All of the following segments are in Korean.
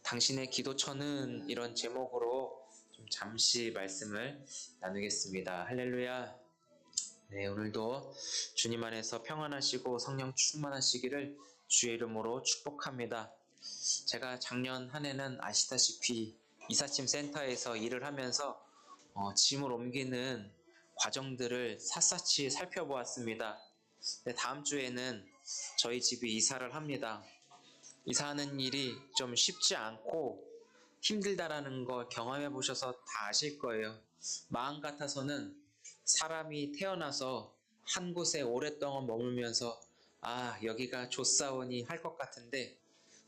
당신의 기도처는 이런 제목으로 좀 잠시 말씀을 나누겠습니다. 할렐루야. 네, 오늘도 주님 안에서 평안하시고 성령 충만하시기를 주의 이름으로 축복합니다. 제가 작년 한 해는 아시다시피 이삿짐 센터에서 일을 하면서 짐을 옮기는 과정들을 샅샅이 살펴보았습니다. 네, 다음 주에는 저희 집이 이사를 합니다. 이사하는 일이 좀 쉽지 않고 힘들다라는 걸 경험해 보셔서 다 아실 거예요. 마음 같아서는 사람이 태어나서 한 곳에 오랫동안 머물면서 여기가 좋사오니 할 것 같은데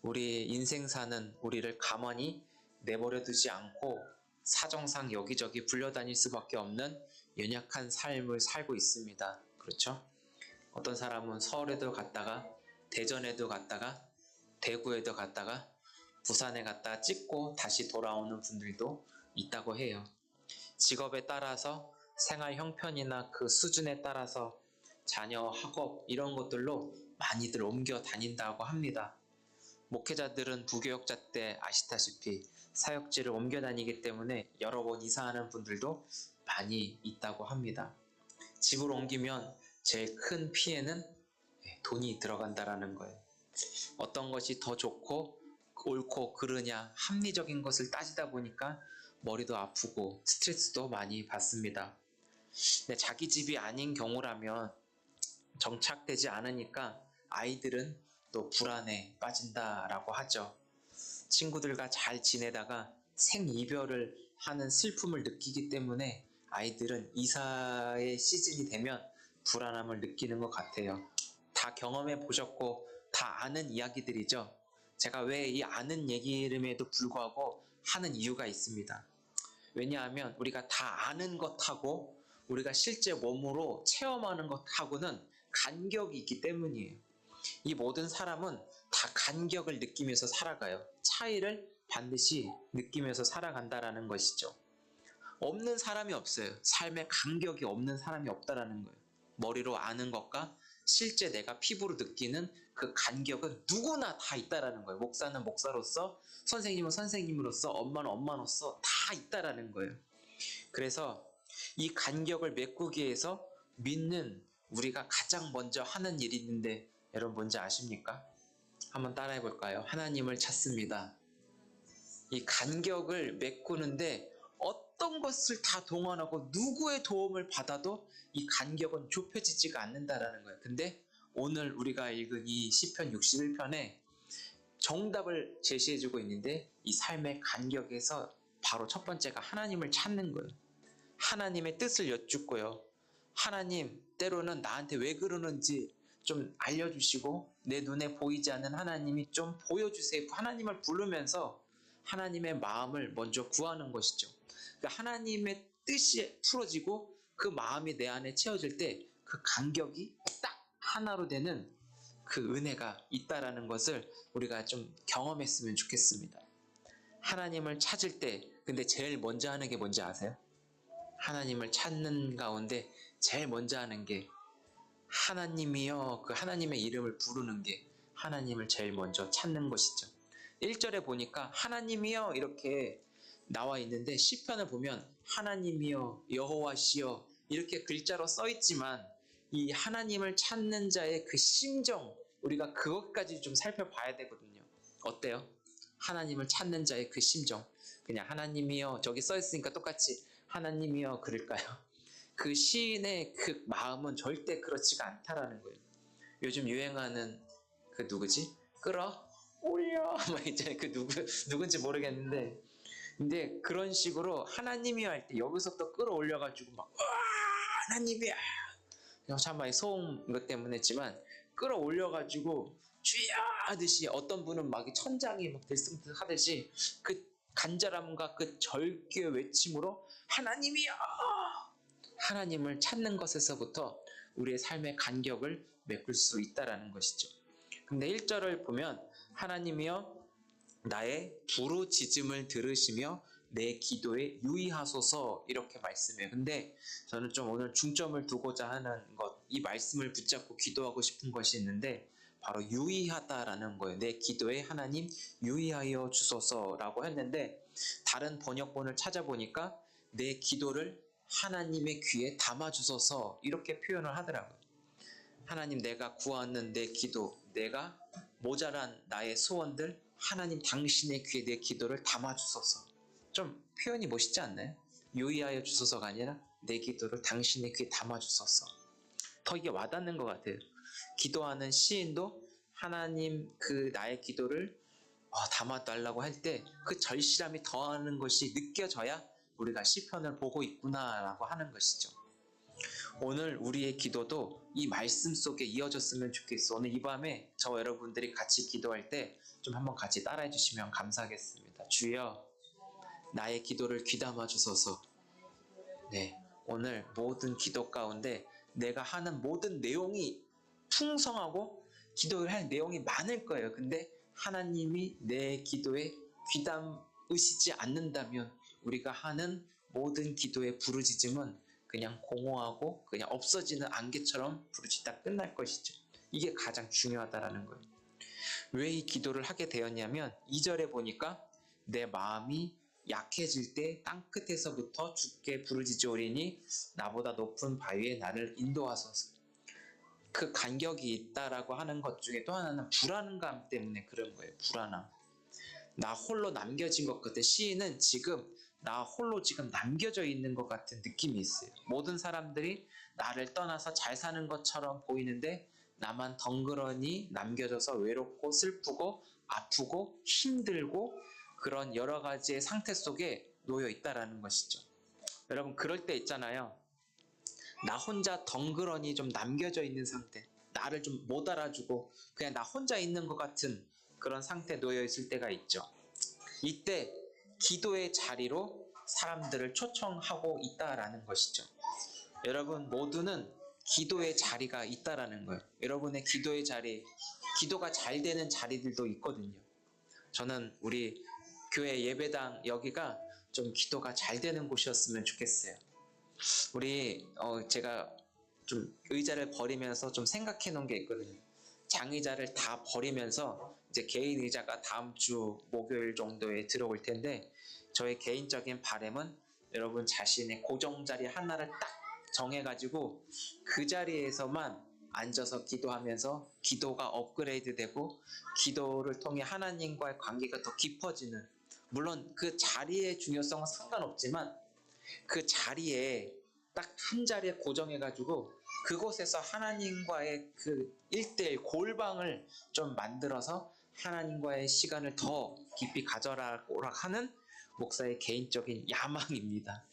우리 인생사는 우리를 가만히 내버려 두지 않고 사정상 여기저기 불려다닐 수밖에 없는 연약한 삶을 살고 있습니다. 그렇죠? 어떤 사람은 서울에도 갔다가 대전에도 갔다가 대구에도 갔다가 부산에 갔다가 찍고 다시 돌아오는 분들도 있다고 해요. 직업에 따라서 생활 형편이나 그 수준에 따라서 자녀 학업 이런 것들로 많이들 옮겨 다닌다고 합니다. 목회자들은 부교역자 때 아시다시피 사역지를 옮겨 다니기 때문에 여러 번 이사하는 분들도 많이 있다고 합니다. 집을 옮기면 제일 큰 피해는 돈이 들어간다라는 거예요. 어떤 것이 더 좋고 옳고 그르냐 합리적인 것을 따지다 보니까 머리도 아프고 스트레스도 많이 받습니다. 근데 자기 집이 아닌 경우라면 정착되지 않으니까 아이들은 또 불안에 빠진다라고 하죠. 친구들과 잘 지내다가 생이별을 하는 슬픔을 느끼기 때문에 아이들은 이사의 시즌이 되면 불안함을 느끼는 것 같아요. 다 경험해 보셨고 다 아는 이야기들이죠. 제가 왜 이 아는 얘기임에도 불구하고 하는 이유가 있습니다. 왜냐하면 우리가 다 아는 것하고 우리가 실제 몸으로 체험하는 것하고는 간격이 있기 때문이에요. 이 모든 사람은 다 간격을 느끼면서 살아가요. 차이를 반드시 느끼면서 살아간다라는 것이죠. 없는 사람이 없어요. 삶의 간격이 없는 사람이 없다라는 거예요. 머리로 아는 것과 실제 내가 피부로 느끼는 그 간격은 누구나 다 있다라는 거예요. 목사는 목사로서, 선생님은 선생님으로서, 엄마는 엄마로서 다 있다라는 거예요. 그래서 이 간격을 메꾸기 위해서 믿는 우리가 가장 먼저 하는 일이 있는데 여러분 뭔지 아십니까? 한번 따라해 볼까요? 하나님을 찾습니다. 이 간격을 메꾸는데 어떤 것을 다 동원하고 누구의 도움을 받아도 이 간격은 좁혀지지가 않는다라는 거예요. 근데 오늘 우리가 읽은 이 시편 61편에 정답을 제시해주고 있는데 이 삶의 간격에서 바로 첫 번째가 하나님을 찾는 거예요. 하나님의 뜻을 여쭙고요. 하나님, 때로는 나한테 왜 그러는지 좀 알려주시고 내 눈에 보이지 않는 하나님이 좀 보여주세요. 하나님을 부르면서 하나님의 마음을 먼저 구하는 것이죠. 그러니까 하나님의 뜻이 풀어지고 그 마음이 내 안에 채워질 때 그 간격이 딱 하나로 되는 그 은혜가 있다라는 것을 우리가 좀 경험했으면 좋겠습니다. 하나님을 찾을 때 근데 제일 먼저 하는 게 뭔지 아세요? 하나님을 찾는 가운데 제일 먼저 하는 게 하나님이여, 그 하나님의 이름을 부르는 게 하나님을 제일 먼저 찾는 것이죠. 1절에 보니까 하나님이여 이렇게 나와 있는데 시편을 보면 하나님이여 여호와시여 이렇게 글자로 써 있지만 이 하나님을 찾는 자의 그 심정 우리가 그것까지 좀 살펴봐야 되거든요. 어때요? 하나님을 찾는 자의 그 심정 그냥 하나님이여 저기 써 있으니까 똑같이 하나님이여 그럴까요? 그 시인의 그 마음은 절대 그렇지가 않다라는 거예요. 요즘 유행하는 그 누구지? 끌어올려 막 있잖아요. 그 누군지 모르겠는데 근데 그런 식으로 하나님이여 할 때 여기서부터 끌어올려가지고 막 하나님이야 참 많이 소음 것 때문에 했지만 끌어올려가지고 주여 하듯이 어떤 분은 막 천장이 막 들썩하듯이 그 간절함과 그 절규의 외침으로 하나님이여 하나님을 찾는 것에서부터 우리의 삶의 간격을 메꿀 수 있다라는 것이죠. 근데 1절을 보면 하나님이여 나의 부르짖음을 들으시며 내 기도에 유의하소서 이렇게 말씀해요. 근데 저는 좀 오늘 중점을 두고자 하는 것, 이 말씀을 붙잡고 기도하고 싶은 것이 있는데 바로 유의하다라는 거예요. 내 기도에 하나님 유의하여 주소서라고 했는데 다른 번역본을 찾아보니까 내 기도를 하나님의 귀에 담아 주소서 이렇게 표현을 하더라고요. 하나님 내가 구하는 내 기도, 내가 모자란 나의 소원들 하나님 당신의 귀에 내 기도를 담아 주소서. 좀 표현이 멋있지 않나요? 유의하여 주소서가 아니라 내 기도를 당신의 귀에 담아 주소서. 더 이게 와닿는 것 같아요. 기도하는 시인도 하나님 그 나의 기도를 담아달라고 할 때 그 절실함이 더하는 것이 느껴져야 우리가 시편을 보고 있구나라고 하는 것이죠. 오늘 우리의 기도도 이 말씀 속에 이어졌으면 좋겠어. 오늘 이 밤에 저 여러분들이 같이 기도할 때 좀 한번 같이 따라해 주시면 감사하겠습니다. 주여, 나의 기도를 귀담아 주소서. 네, 오늘 모든 기도 가운데 내가 하는 모든 내용이 풍성하고 기도를 할 내용이 많을 거예요. 근데 하나님이 내 기도에 귀담으시지 않는다면 우리가 하는 모든 기도의 부르짖음은 그냥 공허하고 그냥 없어지는 안개처럼 부르짖다 끝날 것이죠. 이게 가장 중요하다라는 거예요. 왜 이 기도를 하게 되었냐면 2절에 보니까 내 마음이 약해질 때 땅끝에서부터 주께 부르짖으오리니 나보다 높은 바위에 나를 인도하소서. 그 간격이 있다라고 하는 것 중에 또 하나는 불안감 때문에 그런 거예요. 불안함. 나 홀로 남겨진 것 같아. 시인은 지금 나 홀로 지금 남겨져 있는 것 같은 느낌이 있어요. 모든 사람들이 나를 떠나서 잘 사는 것처럼 보이는데 나만 덩그러니 남겨져서 외롭고 슬프고 아프고 힘들고 그런 여러 가지의 상태 속에 놓여 있다라는 것이죠. 여러분 그럴 때 있잖아요. 나 혼자 덩그러니 좀 남겨져 있는 상태, 나를 좀 못 알아주고 그냥 나 혼자 있는 것 같은 그런 상태에 놓여 있을 때가 있죠. 이때 기도의 자리로 사람들을 초청하고 있다라는 것이죠. 여러분 모두는 기도의 자리가 있다라는 거예요. 여러분의 기도의 자리, 기도가 잘 되는 자리들도 있거든요. 저는 우리 교회 예배당 여기가 좀 기도가 잘 되는 곳이었으면 좋겠어요. 제가 좀 의자를 버리면서 좀 생각해 놓은 게 있거든요. 장의자를 다 버리면서 이제 개인 의자가 다음 주 목요일 정도에 들어올 텐데 저의 개인적인 바람은 여러분 자신의 고정 자리 하나를 딱 정해가지고 그 자리에서만 앉아서 기도하면서 기도가 업그레이드되고 기도를 통해 하나님과의 관계가 더 깊어지는, 물론 그 자리의 중요성은 상관없지만 그 자리에 딱 한 자리에 고정해가지고 그곳에서 하나님과의 그 1대1 골방을 좀 만들어서 하나님과의 시간을 더 깊이 가져라고 하는 목사의 개인적인 야망입니다.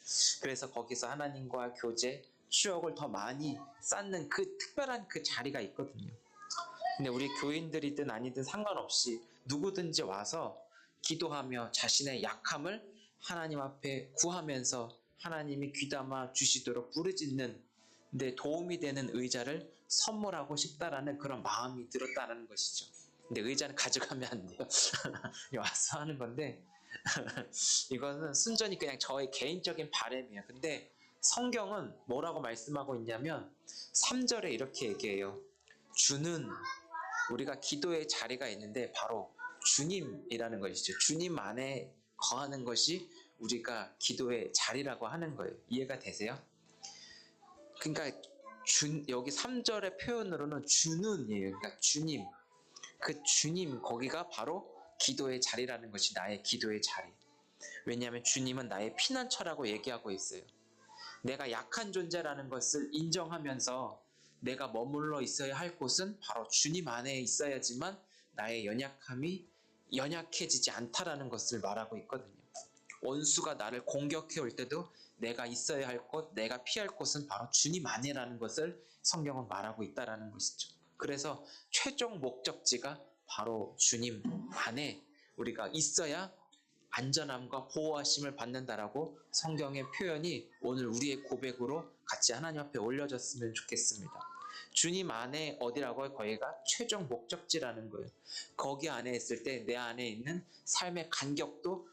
그래서 거기서 하나님과 교제, 추억을 더 많이 쌓는 그 특별한 그 자리가 있거든요. 근데 우리 교인들이든 아니든 상관없이 누구든지 와서 기도하며 자신의 약함을 하나님 앞에 구하면서 하나님이 귀담아 주시도록 부르짖는 데 도움이 되는 의자를 선물하고 싶다라는 그런 마음이 들었다는 것이죠. 근데 의자는 가져가면 안 돼요. 와서 하는 건데 이거는 순전히 그냥 저의 개인적인 바람이에요. 근데 성경은 뭐라고 말씀하고 있냐면 3절에 이렇게 얘기해요. 주는, 우리가 기도의 자리가 있는데 바로 주님이라는 것이죠. 주님 안에 거하는 것이 우리가 기도의 자리라고 하는 거예요. 이해가 되세요? 그러니까 여기 3절의 표현으로는 주는이에요. 그러니까 주님, 그 주님 거기가 바로 기도의 자리라는 것이 나의 기도의 자리. 왜냐하면 주님은 나의 피난처라고 얘기하고 있어요. 내가 약한 존재라는 것을 인정하면서 내가 머물러 있어야 할 곳은 바로 주님 안에 있어야지만 나의 연약함이 연약해지지 않다라는 것을 말하고 있거든요. 원수가 나를 공격해 올 때도 내가 있어야 할 곳, 내가 피할 곳은 바로 주님 안에라는 것을 성경은 말하고 있다라는 것이죠. 그래서 최종 목적지가 바로 주님 안에 우리가 있어야 안전함과 보호하심을 받는다라고 성경의 표현이 오늘 우리의 고백으로 같이 하나님 앞에 올려졌으면 좋겠습니다. 주님 안에 어디라고요? 거기가 최종 목적지라는 거예요. 거기 안에 있을 때 내 안에 있는 삶의 간격도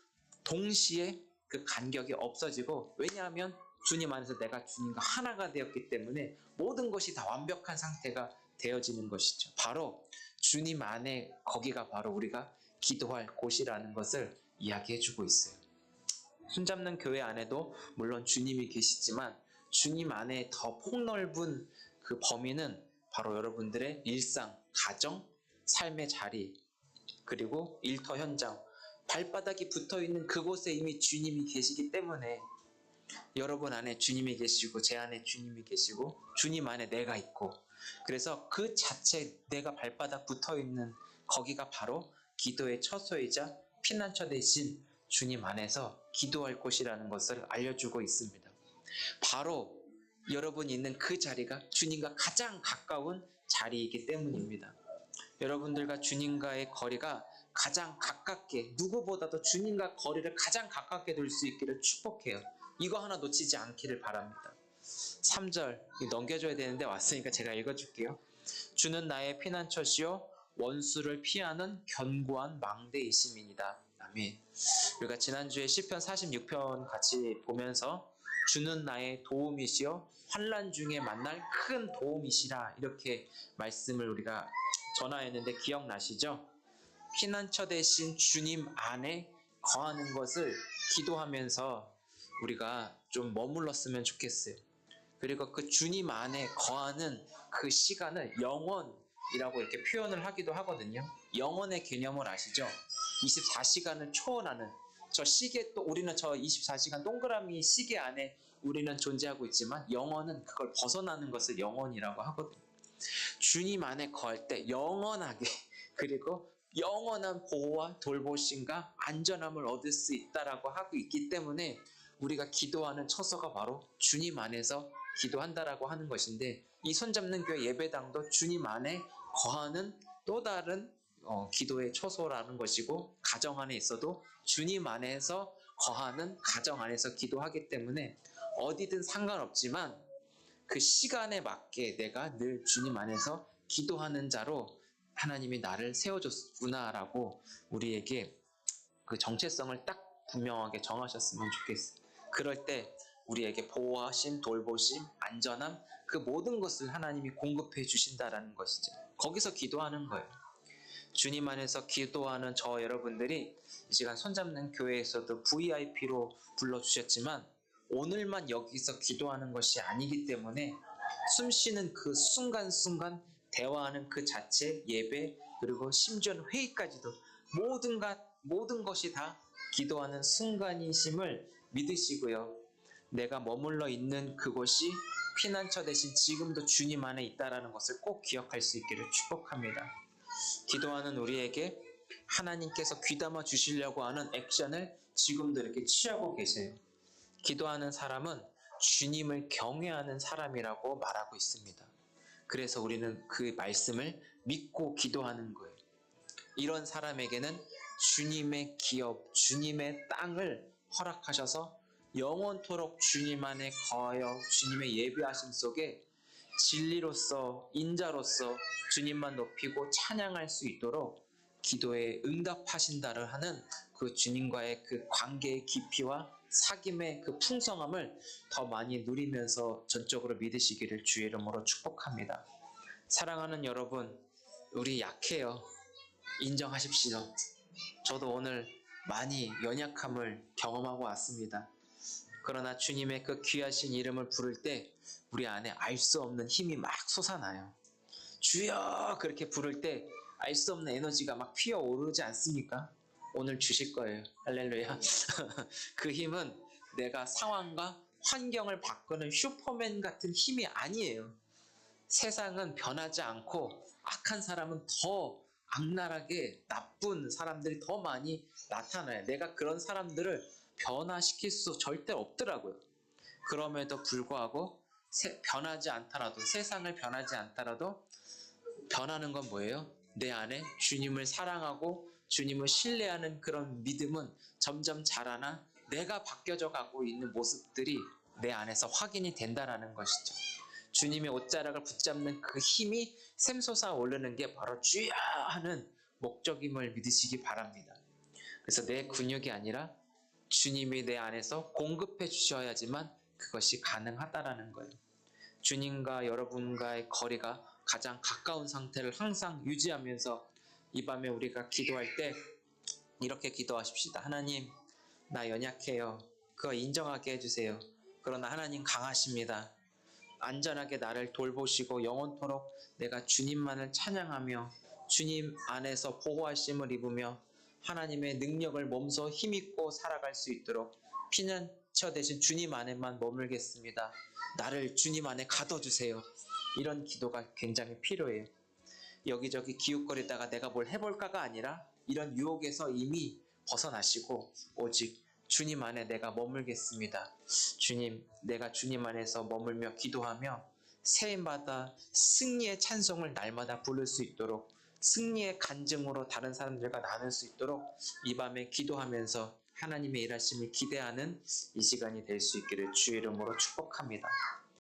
동시에 그 간격이 없어지고, 왜냐하면 주님 안에서 내가 주님과 하나가 되었기 때문에 모든 것이 다 완벽한 상태가 되어지는 것이죠. 바로 주님 안에 거기가 바로 우리가 기도할 곳이라는 것을 이야기해주고 있어요. 손잡는 교회 안에도 물론 주님이 계시지만 주님 안에 더 폭넓은 그 범위는 바로 여러분들의 일상, 가정, 삶의 자리, 그리고 일터 현장, 발바닥이 붙어있는 그곳에 이미 주님이 계시기 때문에 여러분 안에 주님이 계시고 제 안에 주님이 계시고 주님 안에 내가 있고, 그래서 그 자체 내가 발바닥 붙어있는 거기가 바로 기도의 처소이자 피난처 대신 주님 안에서 기도할 곳이라는 것을 알려주고 있습니다. 바로 여러분이 있는 그 자리가 주님과 가장 가까운 자리이기 때문입니다. 여러분들과 주님과의 거리가 가장 가깝게, 누구보다도 주님과 거리를 가장 가깝게 둘 수 있기를 축복해요. 이거 하나 놓치지 않기를 바랍니다. 3절 넘겨줘야 되는데 왔으니까 제가 읽어줄게요. 주는 나의 피난처시요 원수를 피하는 견고한 망대이심이니이다. 아멘. 우리가 지난주에 시편 46편 같이 보면서 주는 나의 도움이시요 환난 중에 만날 큰 도움이시라, 이렇게 말씀을 우리가 전하였는데 기억나시죠? 피난처 대신 주님 안에 거하는 것을 기도하면서 우리가 좀 머물렀으면 좋겠어요. 그리고 그 주님 안에 거하는 그 시간을 영원이라고 이렇게 표현을 하기도 하거든요. 영원의 개념을 아시죠? 24시간을 초월하는 저 시계, 또 우리는 저 24시간 동그라미 시계 안에 우리는 존재하고 있지만 영원은 그걸 벗어나는 것을 영원이라고 하거든요. 주님 안에 거할 때 영원하게, 그리고 영원한 보호와 돌보심과 안전함을 얻을 수 있다라고 하고 있기 때문에 우리가 기도하는 처소가 바로 주님 안에서 기도한다라고 하는 것인데, 이 손잡는 교회 예배당도 주님 안에 거하는 또 다른 기도의 처소라는 것이고, 가정 안에 있어도 주님 안에서 거하는 가정 안에서 기도하기 때문에 어디든 상관없지만 그 시간에 맞게 내가 늘 주님 안에서 기도하는 자로 하나님이 나를 세워줬구나라고 우리에게 그 정체성을 딱 분명하게 정하셨으면 좋겠어요. 그럴 때 우리에게 보호하심, 돌보심, 안전함, 그 모든 것을 하나님이 공급해 주신다라는 것이죠. 거기서 기도하는 거예요. 주님 안에서 기도하는 저 여러분들이 이 시간 손잡는 교회에서도 VIP로 불러주셨지만 오늘만 여기서 기도하는 것이 아니기 때문에 숨쉬는 그 순간순간 대화하는 그 자체 예배, 그리고 심지어는 회의까지도 모든 것이 다 기도하는 순간이심을 믿으시고요. 내가 머물러 있는 그곳이 피난처 대신 지금도 주님 안에 있다는 것을 꼭 기억할 수 있기를 축복합니다. 기도하는 우리에게 하나님께서 귀담아 주시려고 하는 액션을 지금도 이렇게 취하고 계세요. 기도하는 사람은 주님을 경외하는 사람이라고 말하고 있습니다. 그래서 우리는 그 말씀을 믿고 기도하는 거예요. 이런 사람에게는 주님의 기업, 주님의 땅을 허락하셔서 영원토록 주님 안에 거하여 주님의 예배하심 속에 진리로서, 인자로서 주님만 높이고 찬양할 수 있도록 기도에 응답하신다를 하는 그 주님과의 그 관계의 깊이와 사귐의 그 풍성함을 더 많이 누리면서 전적으로 믿으시기를 주의 이름으로 축복합니다. 사랑하는 여러분, 우리 약해요. 인정하십시오. 저도 오늘 많이 연약함을 경험하고 왔습니다. 그러나 주님의 그 귀하신 이름을 부를 때 우리 안에 알 수 없는 힘이 막 솟아나요. 주여 그렇게 부를 때 알 수 없는 에너지가 막 피어오르지 않습니까? 오늘 주실 거예요. 할렐루야. 그 힘은 내가 상황과 환경을 바꾸는 슈퍼맨 같은 힘이 아니에요. 세상은 변하지 않고 악한 사람은 더 악랄하게, 나쁜 사람들이 더 많이 나타나요. 내가 그런 사람들을 변화시킬 수 절대 없더라고요. 그럼에도 불구하고 변하지 않더라도, 세상을 변하지 않더라도 변하는 건 뭐예요? 내 안에 주님을 사랑하고 주님을 신뢰하는 그런 믿음은 점점 자라나 내가 바뀌어져 가고 있는 모습들이 내 안에서 확인이 된다는 것이죠. 주님의 옷자락을 붙잡는 그 힘이 샘솟아 오르는 게 바로 주야 하는 목적임을 믿으시기 바랍니다. 그래서 내 근육이 아니라 주님이 내 안에서 공급해 주셔야지만 그것이 가능하다라는 거예요. 주님과 여러분과의 거리가 가장 가까운 상태를 항상 유지하면서 이 밤에 우리가 기도할 때 이렇게 기도하십시다. 하나님, 나 연약해요. 그거 인정하게 해주세요. 그러나 하나님 강하십니다. 안전하게 나를 돌보시고 영원토록 내가 주님만을 찬양하며 주님 안에서 보호하심을 입으며 하나님의 능력을 몸소 힘입고 살아갈 수 있도록 피난처 대신 주님 안에만 머물겠습니다. 나를 주님 안에 가둬주세요. 이런 기도가 굉장히 필요해요. 여기저기 기웃거리다가 내가 뭘 해볼까가 아니라 이런 유혹에서 이미 벗어나시고 오직 주님 안에 내가 머물겠습니다. 주님, 내가 주님 안에서 머물며 기도하며 새해마다 승리의 찬송을 날마다 부를 수 있도록 승리의 간증으로 다른 사람들과 나눌 수 있도록 이 밤에 기도하면서 하나님의 일하심을 기대하는 이 시간이 될 수 있기를 주의 이름으로 축복합니다.